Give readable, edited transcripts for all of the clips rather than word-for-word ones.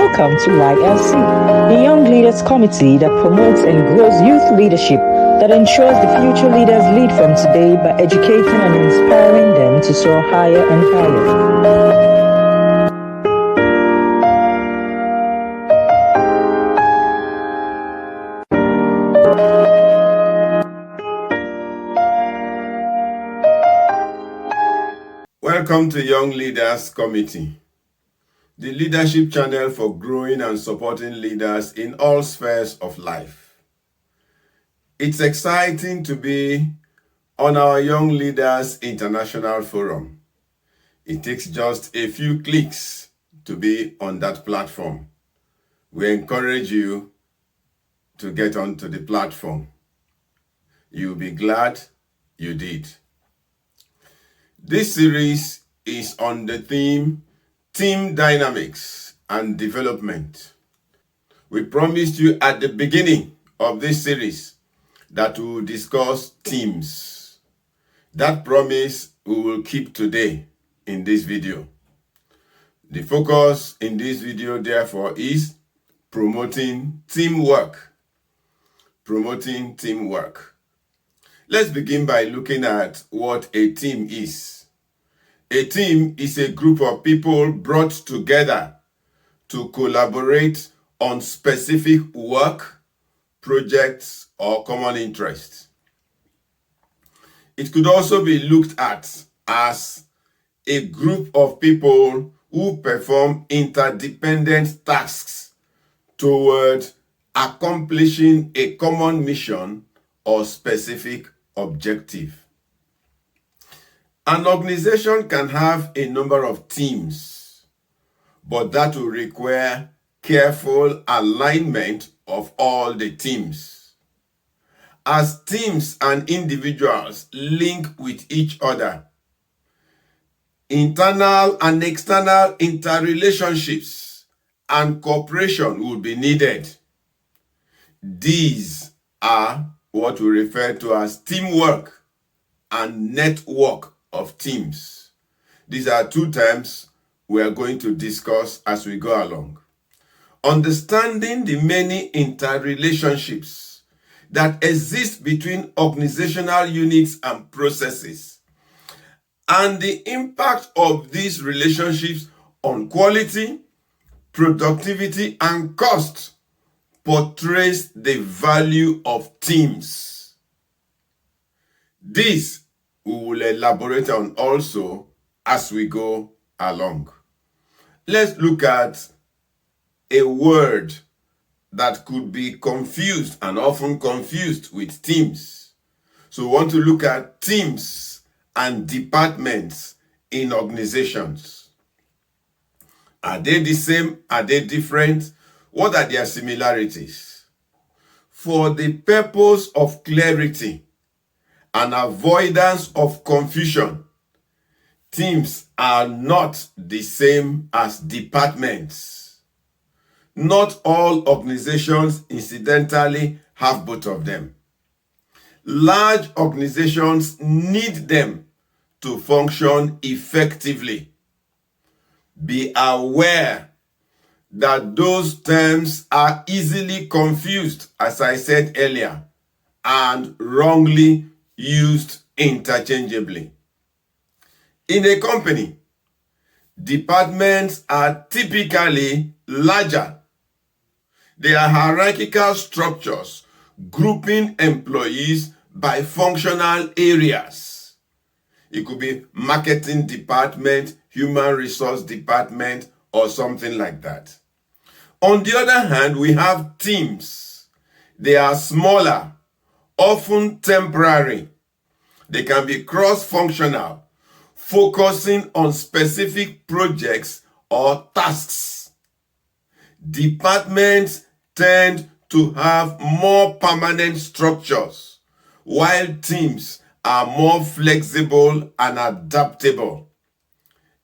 Welcome to YLC, the Young Leaders Committee that promotes and grows youth leadership that ensures the future leaders lead from today by educating and inspiring them to soar higher and higher. Welcome to Young Leaders Committee, the leadership channel for growing and supporting leaders in all spheres of life. It's exciting to be on our Young Leaders International Forum. It takes just a few clicks to be on that platform. We encourage you to get onto the platform. You'll be glad you did. This series is on the theme Team Dynamics and Development. We promised you at the beginning of this series that we will discuss teams. That promise we will keep today in this video. The focus in this video, therefore, is promoting teamwork. Promoting teamwork. Let's begin by looking at what a team is. A team is a group of people brought together to collaborate on specific work, projects, or common interests. It could also be looked at as a group of people who perform interdependent tasks toward accomplishing a common mission or specific objective. An organization can have a number of teams, but that will require careful alignment of all the teams. As teams and individuals link with each other, internal and external interrelationships and cooperation will be needed. These are what we refer to as teamwork and network of teams. These are two terms we are going to discuss as we go along. Understanding the many interrelationships that exist between organizational units and processes, and the impact of these relationships on quality, productivity, and cost portrays the value of teams. This we will elaborate on also as we go along. Let's look at a word that could be confused and often confused with teams. So we want to look at teams and departments in organizations. Are they the same? Are they different? What are their similarities? For the purpose of clarity and avoidance of confusion, teams are not the same as departments. Not all organizations, incidentally, have both of them. Large organizations need them to function effectively. Be aware that those terms are easily confused, as I said earlier, and wrongly used interchangeably. In a company, departments are typically larger. They are hierarchical structures grouping employees by functional areas. It could be marketing department, human resource department, or something like that. On the other hand, we have teams. They are smaller, often temporary. They can be cross-functional, focusing on specific projects or tasks. Departments tend to have more permanent structures, while teams are more flexible and adaptable.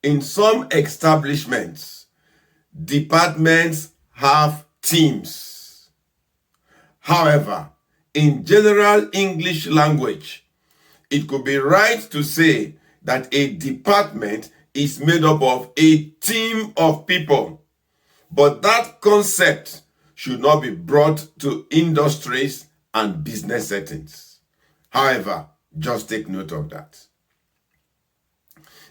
In some establishments, departments have teams. However, in general English language, it could be right to say that a department is made up of a team of people, but that concept should not be brought to industries and business settings. However, just take note of that.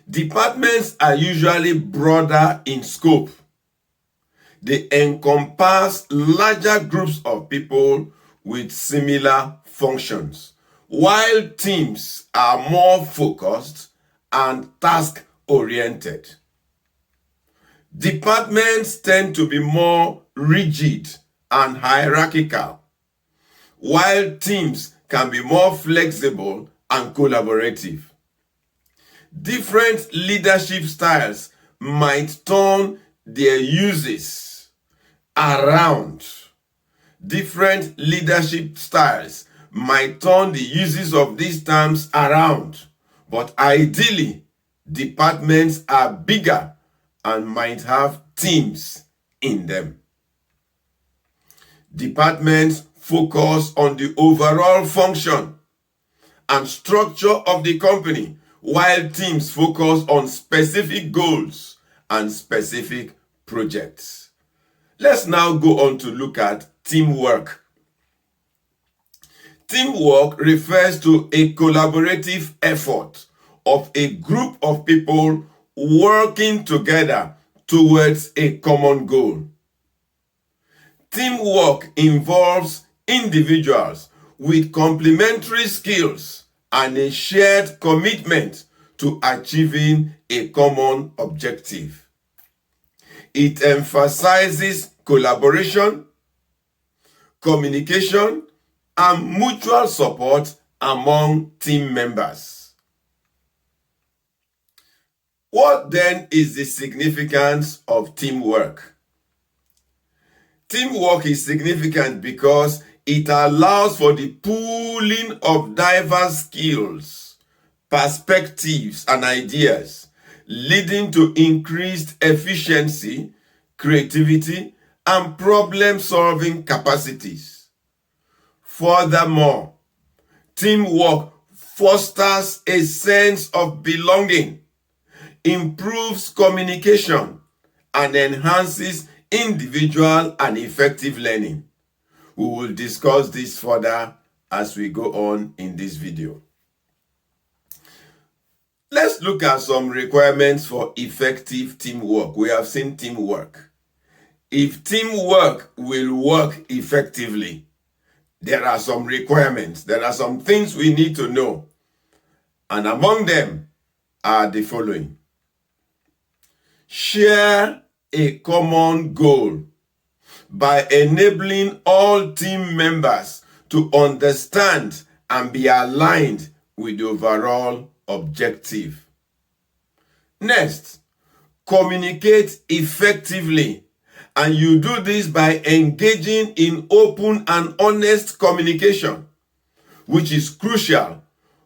Departments are usually broader in scope. They encompass larger groups of people with similar functions, while teams are more focused and task-oriented. Departments tend to be more rigid and hierarchical, while teams can be more flexible and collaborative. Different leadership styles might turn their uses around. Different leadership styles might turn the uses of these terms around, but ideally, departments are bigger and might have teams in them. Departments focus on the overall function and structure of the company, while teams focus on specific goals and specific projects. Let's now go on to look at teamwork. Teamwork refers to a collaborative effort of a group of people working together towards a common goal. Teamwork involves individuals with complementary skills and a shared commitment to achieving a common objective. It emphasizes collaboration, communication, and mutual support among team members. What then is the significance of teamwork? Teamwork is significant because it allows for the pooling of diverse skills, perspectives, and ideas, leading to increased efficiency, creativity, and problem-solving capacities. Furthermore, teamwork fosters a sense of belonging, improves communication, and enhances individual and effective learning. We will discuss this further as we go on in this video. Let's look at some requirements for effective teamwork. We have seen teamwork. If teamwork will work effectively, there are some requirements. There are some things we need to know. And among them are the following. Share a common goal by enabling all team members to understand and be aligned with the overall objective. Next, communicate effectively, and you do this by engaging in open and honest communication, which is crucial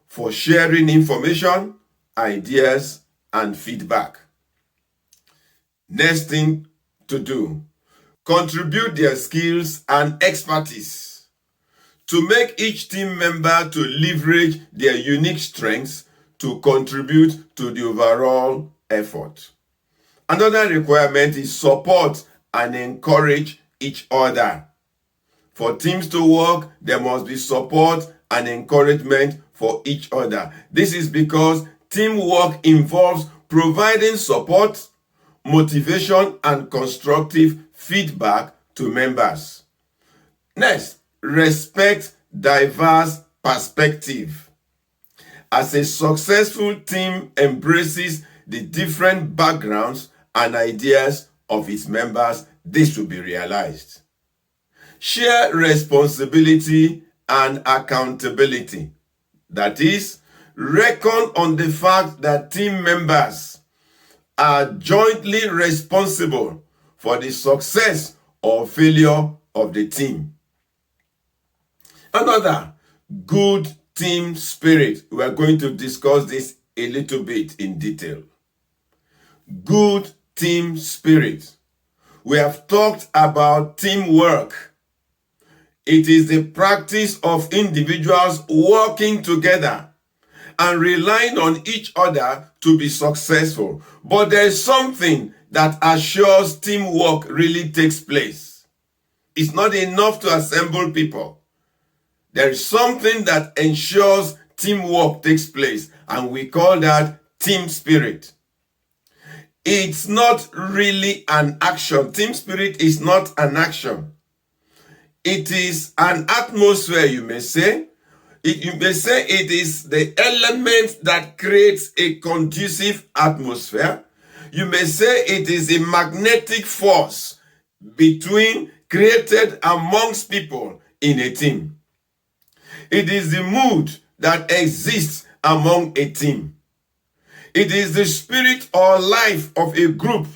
for sharing information, ideas, and feedback. Next thing to do, contribute their skills and expertise to make each team member to leverage their unique strengths to contribute to the overall effort. Another requirement is support and encourage each other. For teams to work, there must be support and encouragement for each other. This is because teamwork involves providing support, motivation, and constructive feedback to members. Next, respect diverse perspective. As a successful team embraces the different backgrounds and ideas of its members, this will be realized. Share responsibility and accountability. That is, reckon on the fact that team members are jointly responsible for the success or failure of the team. Another, good team spirit. We are going to discuss this a little bit in detail. Good team spirit. We have talked about teamwork. It is the practice of individuals working together and relying on each other to be successful. But there is something that assures teamwork really takes place. It's not enough to assemble people. There is something that ensures teamwork takes place, and we call that team spirit. It's not really an action. Team spirit is not an action. It is an atmosphere, you may say. You may say it is the element that creates a conducive atmosphere. You may say it is a magnetic force created amongst people in a team. It is the mood that exists among a team. It is the spirit or life of a group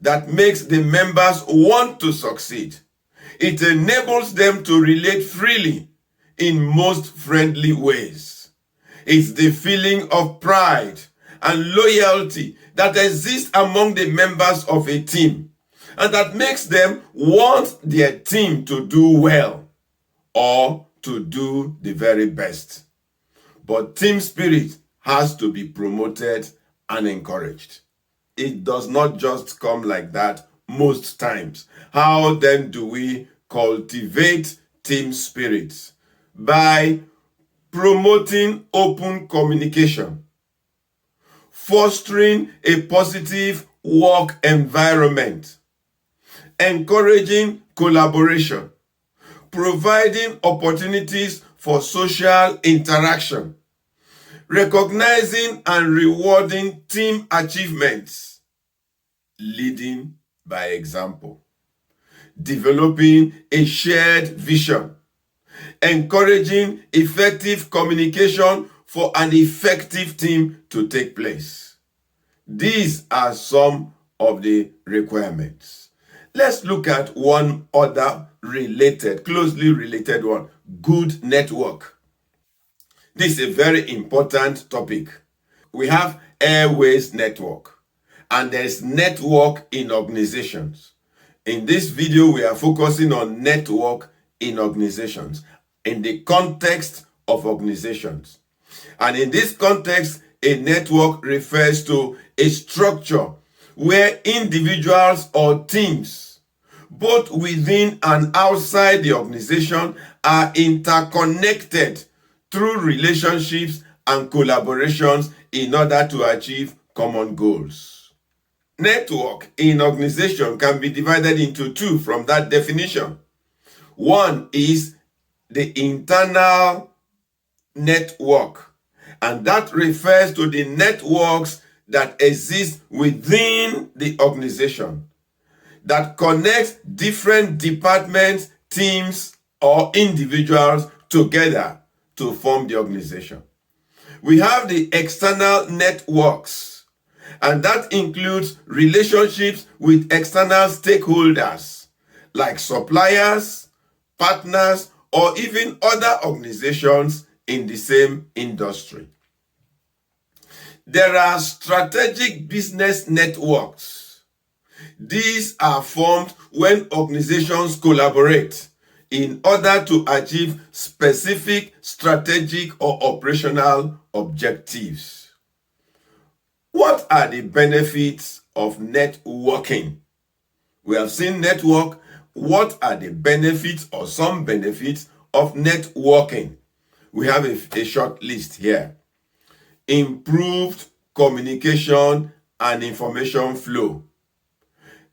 that makes the members want to succeed. It enables them to relate freely in most friendly ways. It's the feeling of pride and loyalty that exists among the members of a team, and that makes them want their team to do well or to do the very best. But team spirit has to be promoted and encouraged. It does not just come like that most times. How then do we cultivate team spirit? By promoting open communication, fostering a positive work environment, encouraging collaboration, providing opportunities for social interaction, recognizing and rewarding team achievements, leading by example, developing a shared vision, encouraging effective communication for an effective team to take place. These are some of the requirements. Let's look at one other closely related one: good network. This is a very important topic. We have airways network, and there's network in organizations. In this video, we are focusing on network in organizations, in the context of organizations. And in this context, a network refers to a structure where individuals or teams, both within and outside the organization, are interconnected through relationships and collaborations in order to achieve common goals. Network in organization can be divided into two from that definition. One is the internal network, and that refers to the networks that exist within the organization, that connects different departments, teams, or individuals together to form the organization. We have the external networks, and that includes relationships with external stakeholders like suppliers, partners, or even other organizations in the same industry. There are strategic business networks. These are formed when organizations collaborate in order to achieve specific strategic or operational objectives. What are the benefits of networking? We have seen network. What are the benefits or some benefits of networking? We have a short list here. Improved communication and information flow,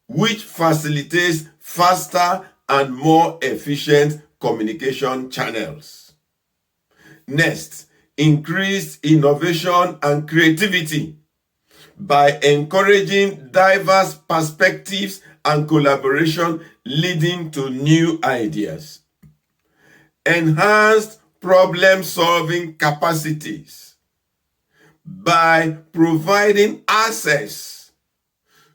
which facilitates faster and more efficient communication channels. Next, increased innovation and creativity by encouraging diverse perspectives and collaboration leading to new ideas. Enhanced problem-solving capacities by providing access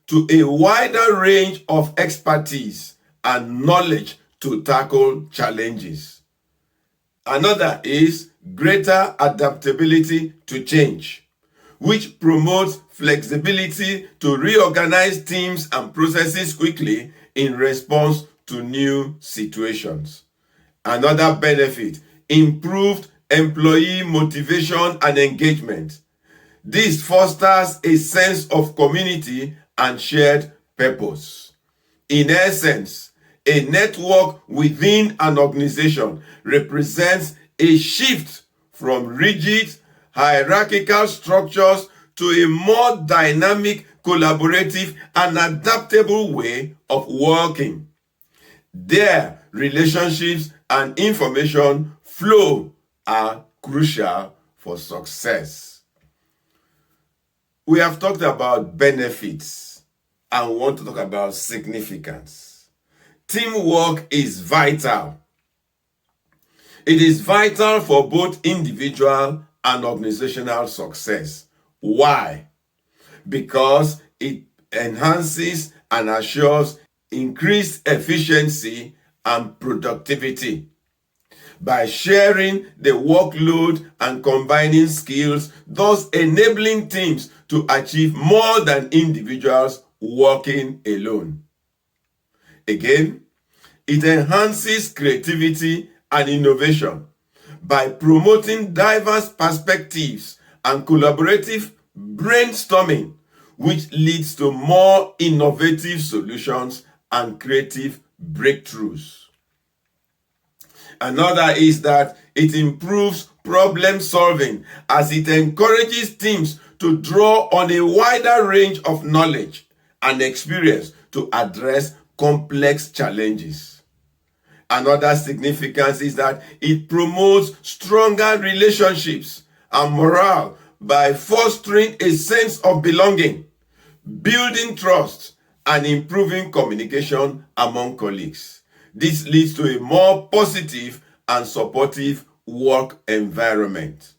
to a wider range of expertise and knowledge to tackle challenges. Another is greater adaptability to change, which promotes flexibility to reorganize teams and processes quickly in response to new situations. Another benefit: improved employee motivation and engagement. This fosters a sense of community and shared purpose. In essence, a network within an organization represents a shift from rigid, hierarchical structures to a more dynamic, collaborative, and adaptable way of working. Their relationships and information flow are crucial for success. We have talked about benefits and want to talk about significance. Teamwork is vital. It is vital for both individual and organizational success. Why? Because it enhances and assures increased efficiency and productivity. By sharing the workload and combining skills, thus enabling teams to achieve more than individuals working alone. Again, it enhances creativity and innovation by promoting diverse perspectives and collaborative brainstorming, which leads to more innovative solutions and creative breakthroughs. Another is that it improves problem solving as it encourages teams to draw on a wider range of knowledge and experience to address complex challenges. Another significance is that it promotes stronger relationships and morale by fostering a sense of belonging, building trust, and improving communication among colleagues. This leads to a more positive and supportive work environment.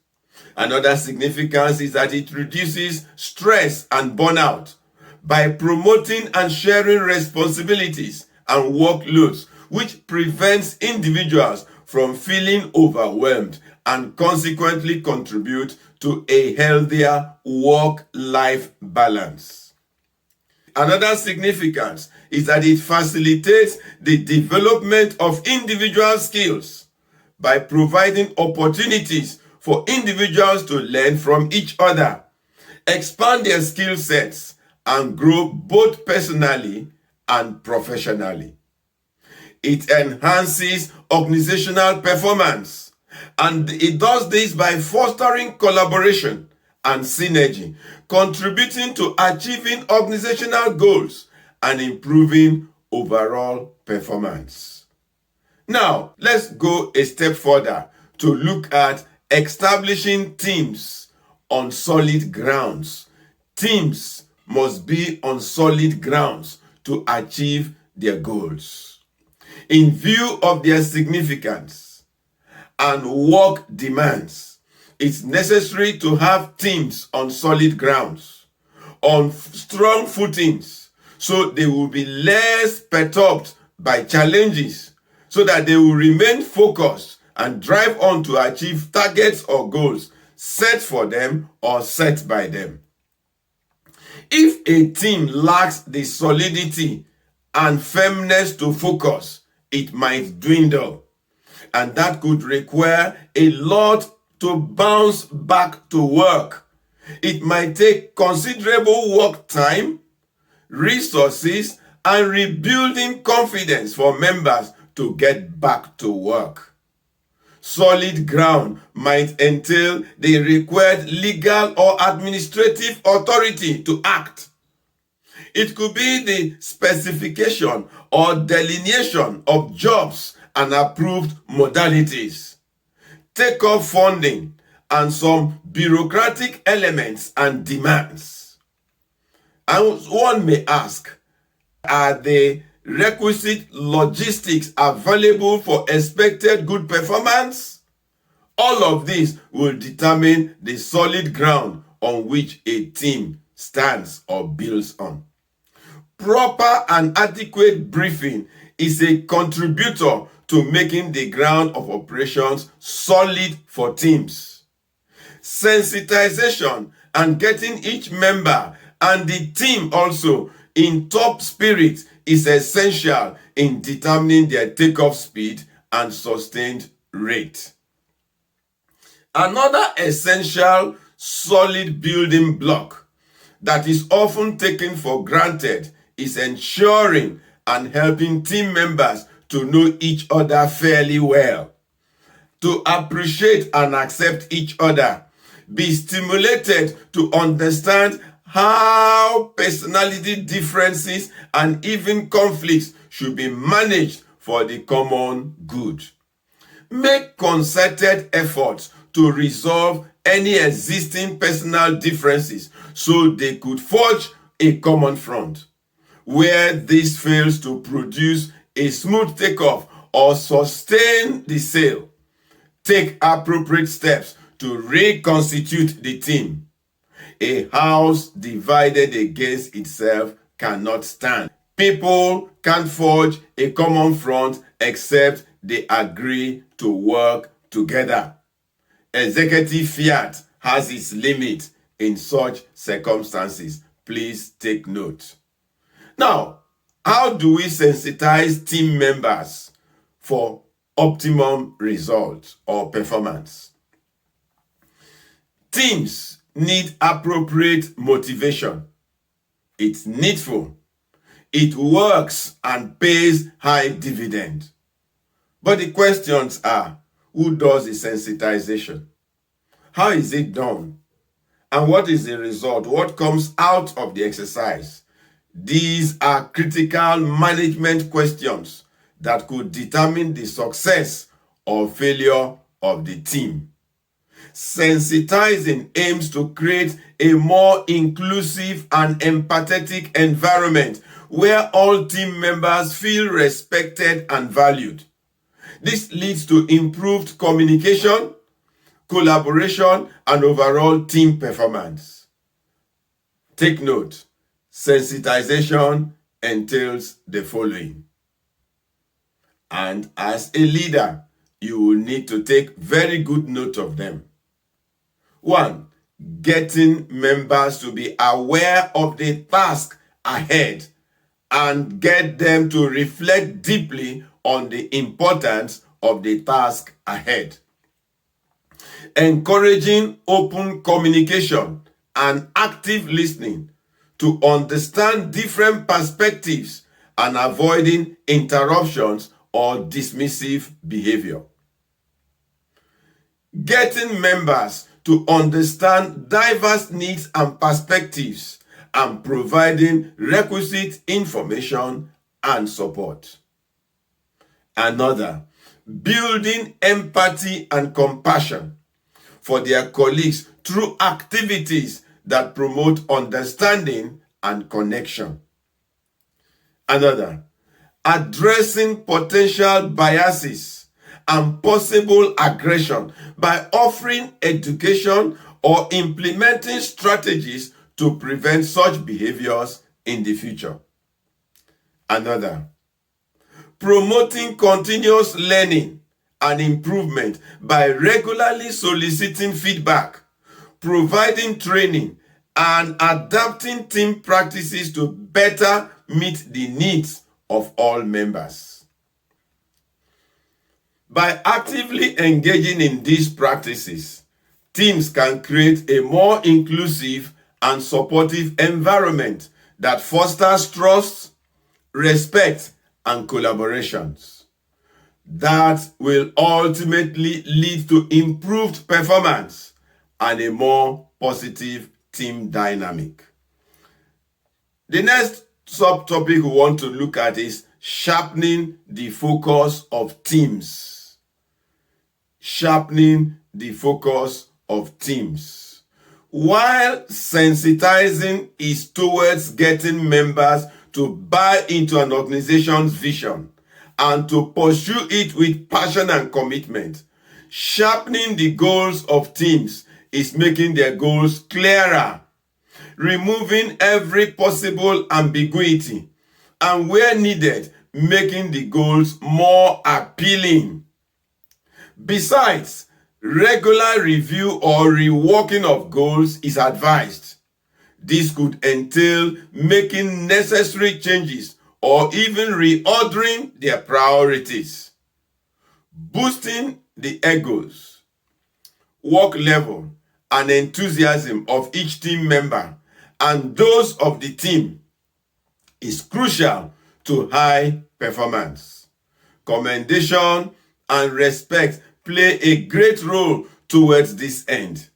Another significance is that it reduces stress and burnout by promoting and sharing responsibilities and workloads, which prevents individuals from feeling overwhelmed and consequently contribute to a healthier work-life balance. Another significance is that it facilitates the development of individual skills by providing opportunities for individuals to learn from each other, expand their skill sets, and grow both personally and professionally. It enhances organizational performance, and it does this by fostering collaboration and synergy, contributing to achieving organizational goals and improving overall performance. Now, let's go a step further to look at establishing teams on solid grounds. Teams must be on solid grounds to achieve their goals. In view of their significance and work demands, it's necessary to have teams on solid grounds, on strong footings, so they will be less perturbed by challenges, so that they will remain focused and drive on to achieve targets or goals set for them or set by them. If a team lacks the solidity and firmness to focus, it might dwindle, and that could require a lot to bounce back to work. It might take considerable work time, resources, and rebuilding confidence for members to get back to work. Solid ground might entail the required legal or administrative authority to act. It could be the specification or delineation of jobs and approved modalities, take-off funding, and some bureaucratic elements and demands. And one may ask, are the requisite logistics available for expected good performance? All of this will determine the solid ground on which a team stands or builds on. Proper and adequate briefing is a contributor to making the ground of operations solid for teams. Sensitization and getting each member and the team also in top spirit is essential in determining their takeoff speed and sustained rate. Another essential solid building block that is often taken for granted is ensuring and helping team members to know each other fairly well, to appreciate and accept each other, be stimulated to understand how personality differences and even conflicts should be managed for the common good. Make concerted efforts to resolve any existing personal differences so they could forge a common front. Where this fails to produce a smooth takeoff or sustain the sale, take appropriate steps to reconstitute the team. A house divided against itself cannot stand. People can't forge a common front except they agree to work together. Executive fiat has its limit in such circumstances. Please take note. Now, how do we sensitize team members for optimum results or performance? Teams need appropriate motivation. It's needful. It works and pays high dividend. But the questions are, who does the sensitization? How is it done? And what is the result? What comes out of the exercise? These are critical management questions that could determine the success or failure of the team. Sensitizing aims to create a more inclusive and empathetic environment where all team members feel respected and valued. This leads to improved communication, collaboration, and overall team performance. Take note, sensitization entails the following. And as a leader, you will need to take very good note of them. 1. Getting members to be aware of the task ahead and get them to reflect deeply on the importance of the task ahead. Encouraging open communication and active listening to understand different perspectives and avoiding interruptions or dismissive behavior. Getting members to understand diverse needs and perspectives and providing requisite information and support. Another, building empathy and compassion for their colleagues through activities that promote understanding and connection. Another, addressing potential biases and possible aggression by offering education or implementing strategies to prevent such behaviors in the future. Another, promoting continuous learning and improvement by regularly soliciting feedback, providing training, and adapting team practices to better meet the needs of all members. By actively engaging in these practices, teams can create a more inclusive and supportive environment that fosters trust, respect, and collaborations. That will ultimately lead to improved performance and a more positive team dynamic. The next subtopic we want to look at is sharpening the focus of teams. Sharpening the focus of teams. While sensitizing is towards getting members to buy into an organization's vision and to pursue it with passion and commitment, sharpening the goals of teams is making their goals clearer, removing every possible ambiguity, and where needed, making the goals more appealing. Besides, regular review or reworking of goals is advised. This could entail making necessary changes or even reordering their priorities. Boosting the egos, work level, and enthusiasm of each team member and those of the team is crucial to high performance. Commendation and respect play a great role towards this end.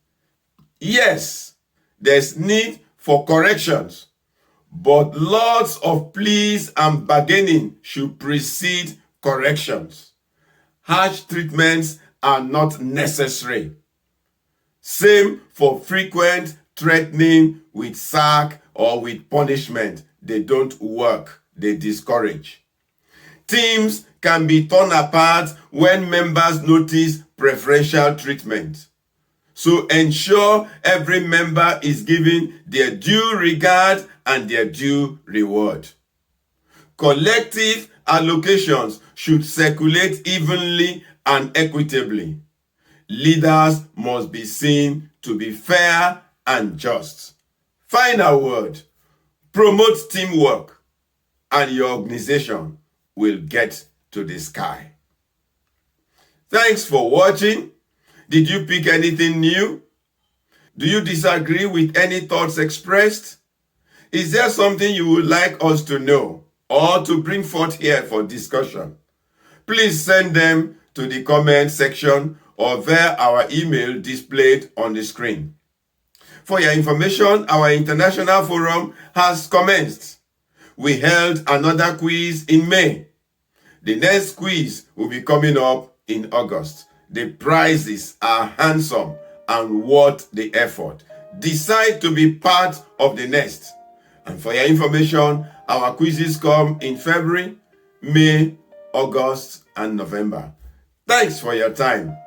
Yes, there's need for corrections, but lots of pleas and bargaining should precede corrections. Harsh treatments are not necessary. Same for frequent threatening with sack or with punishment. They don't work. They discourage. Teams can be torn apart when members notice preferential treatment. So ensure every member is given their due regard and their due reward. Collective allocations should circulate evenly and equitably. Leaders must be seen to be fair and just. Final word: promote teamwork and your organization will get to the sky. Thanks for watching. Did you pick anything new? Do you disagree with any thoughts expressed? Is there something you would like us to know or to bring forth here for discussion? Please send them to the comment section or via our email displayed on the screen. For your information, our international forum has commenced. We held another quiz in May. The next quiz will be coming up in August. The prizes are handsome and worth the effort. Decide to be part of the next. And for your information, our quizzes come in February, May, August, and November. Thanks for your time.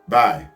Bye.